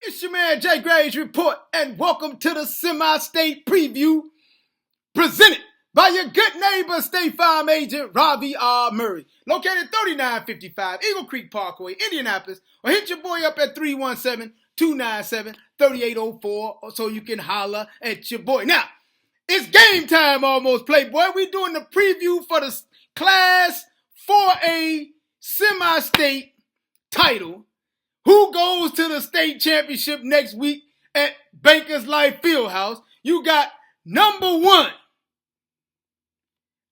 It's your man Jay Graves Report, and welcome to the semi-state preview presented by your good neighbor State Farm agent Ravi R. Murray, located 3955 Eagle Creek Parkway, Indianapolis, or hit your boy up at 317-297-3804 so you can holler at your boy. Now, it's game time almost, Playboy. We're doing the preview for the Class 4A semi-state title. Who goes to the state championship next week at Bankers Life Fieldhouse? You got number 1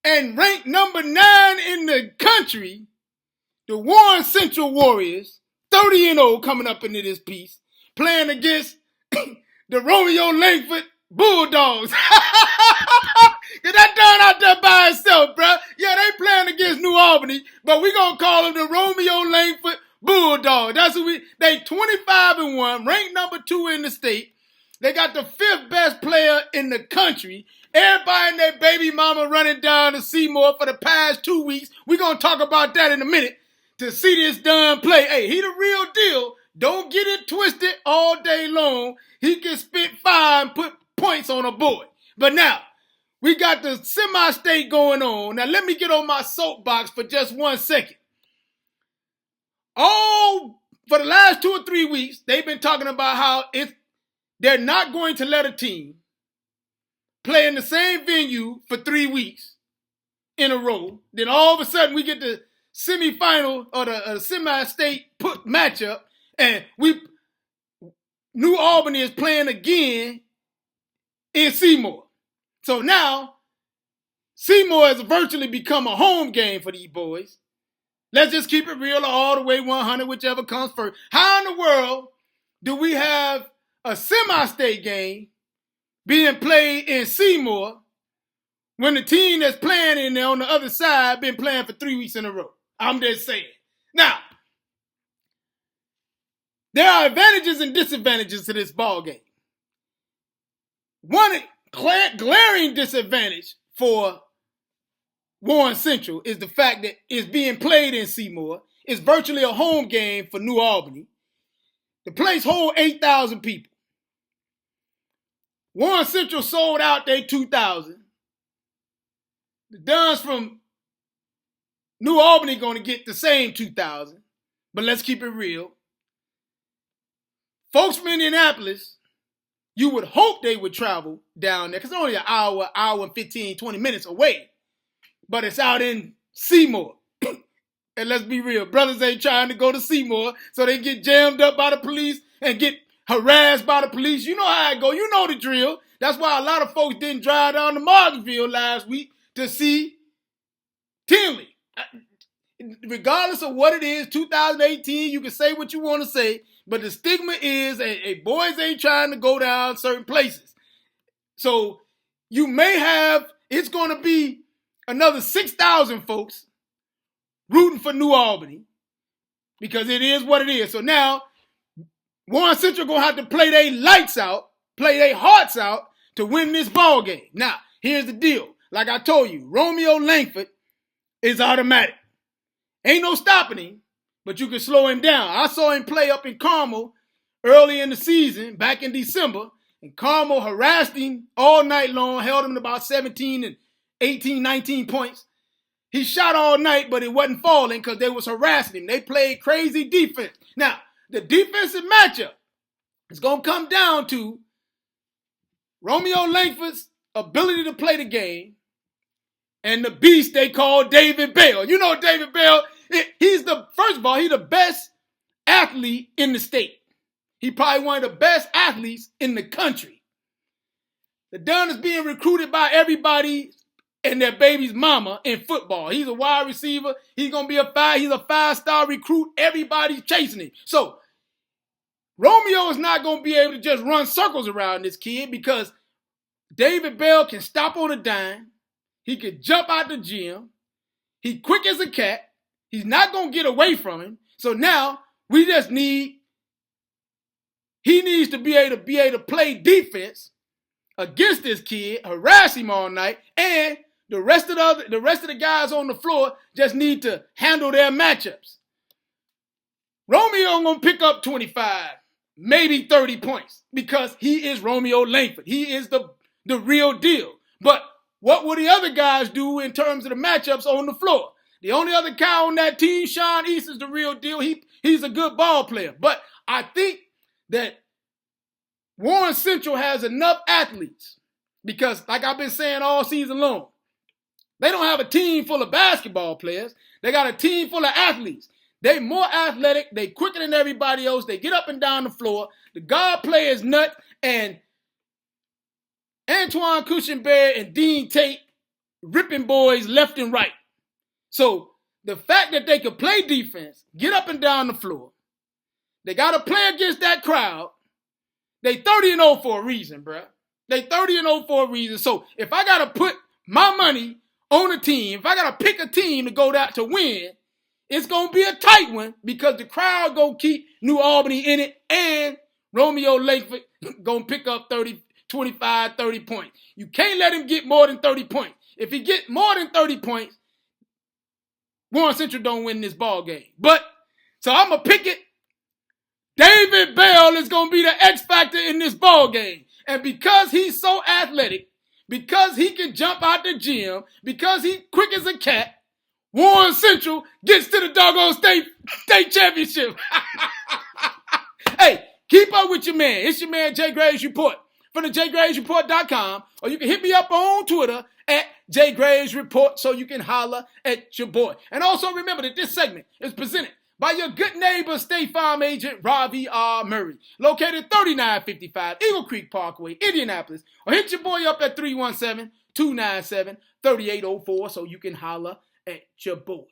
and ranked number 9 in the country, the Warren Central Warriors, 30-0 coming up into this piece, playing against the Romeo Langford Bulldogs. Get that done out there by itself, bro. Yeah, they playing against New Albany, but we gonna call them the Romeo Langford Bulldog. That's who they 25-1, ranked number 2 in the state. They got the 5th best player in the country. Everybody and their baby mama running down to Seymour for the past 2 weeks. We're going to talk about that in a minute to see this done play. Hey, he the real deal. Don't get it twisted all day long. He can spit fire and put points on a board. But now, we got the semi-state going on. Now, let me get on my soapbox for just 1 second. For the last 2 or 3 weeks, they've been talking about how they're not going to let a team play in the same venue for 3 weeks in a row. Then all of a sudden, we get the semifinal or the semi-state matchup, and New Albany is playing again in Seymour. So now, Seymour has virtually become a home game for these boys. Let's just keep it real all the way 100, whichever comes first. How in the world do we have a semi-state game being played in Seymour when the team that's playing in there on the other side been playing for 3 weeks in a row? I'm just saying. Now, there are advantages and disadvantages to this ball game. One glaring disadvantage for Warren Central is the fact that it's being played in Seymour. It's virtually a home game for New Albany. The place holds 8,000 people. Warren Central sold out their 2,000. The Duns from New Albany going to get the same 2,000. But let's keep it real. Folks from Indianapolis, you would hope they would travel down there because it's only an hour and 15, 20 minutes away. But it's out in Seymour. And let's be real, brothers ain't trying to go to Seymour so they get jammed up by the police and get harassed by the police. You know how it go. You know the drill. That's why a lot of folks didn't drive down to Martinsville last week to see Tinley. Regardless of what it is, 2018, you can say what you want to say, but the stigma is boys ain't trying to go down certain places. So you may have, it's going to be another 6,000 folks rooting for New Albany because it is what it is. So now, Warren Central going to have to play their lights out, play their hearts out to win this ball game. Now, here's the deal. Like I told you, Romeo Langford is automatic. Ain't no stopping him, but you can slow him down. I saw him play up in Carmel early in the season, back in December, and Carmel harassed him all night long, held him to about 17 and 18, 19 points. He shot all night, but it wasn't falling because they was harassing him. They played crazy defense. Now, the defensive matchup is going to come down to Romeo Langford's ability to play the game and the beast they call David Bell. You know David Bell, first of all, he's the best athlete in the state. He's probably one of the best athletes in the country. The Dunn is being recruited by everybody and their baby's mama in football. He's a wide receiver. He's going to be he's a 5-star recruit. Everybody's chasing him. So Romeo is not going to be able to just run circles around this kid because David Bell can stop on a dime. He can jump out the gym. He's quick as a cat. He's not going to get away from him. So now he needs to be able to play defense against this kid, harass him all night, and the rest of the guys on the floor just need to handle their matchups. Romeo gonna pick up 25. maybe 30 points because he is Romeo Langford. He is the real deal. But what will the other guys do in terms of the matchups on the floor? The only other guy on that team, Sean East, is the real deal. He's a good ball player. But I think that Warren Central has enough athletes because, like I've been saying all season long, they don't have a team full of basketball players. They got a team full of athletes. They more athletic. They quicker than everybody else. They get up and down the floor. The guard play is nuts. And Antoine Cushenberry and Dean Tate ripping boys left and right. So the fact that they can play defense, get up and down the floor, they got to play against that crowd. They 30-0 for a reason, bruh. They 30-0 for a reason. So if I got to put my money on a team, if I got to pick a team to go out to win, it's going to be a tight one because the crowd going to keep New Albany in it and Romeo Langford going to pick up 25, 30 points. You can't let him get more than 30 points. If he get more than 30 points, Warren Central don't win this ball game. But, so I'm going to pick it. David Bell is going to be the X factor in this ball game. And because he's so athletic, because he can jump out the gym, because he quick as a cat, Warren Central gets to the doggone state championship. Hey, keep up with your man. It's your man, Jay Graves Report from TheJayGravesReport.com, or you can hit me up on Twitter at TheJayGravesReport so you can holler at your boy. And also remember that this segment is presented by your good neighbor, State Farm agent, Ravi R. Murray, located 3955 Eagle Creek Parkway, Indianapolis, or hit your boy up at 317-297-3804 so you can holler at your boy.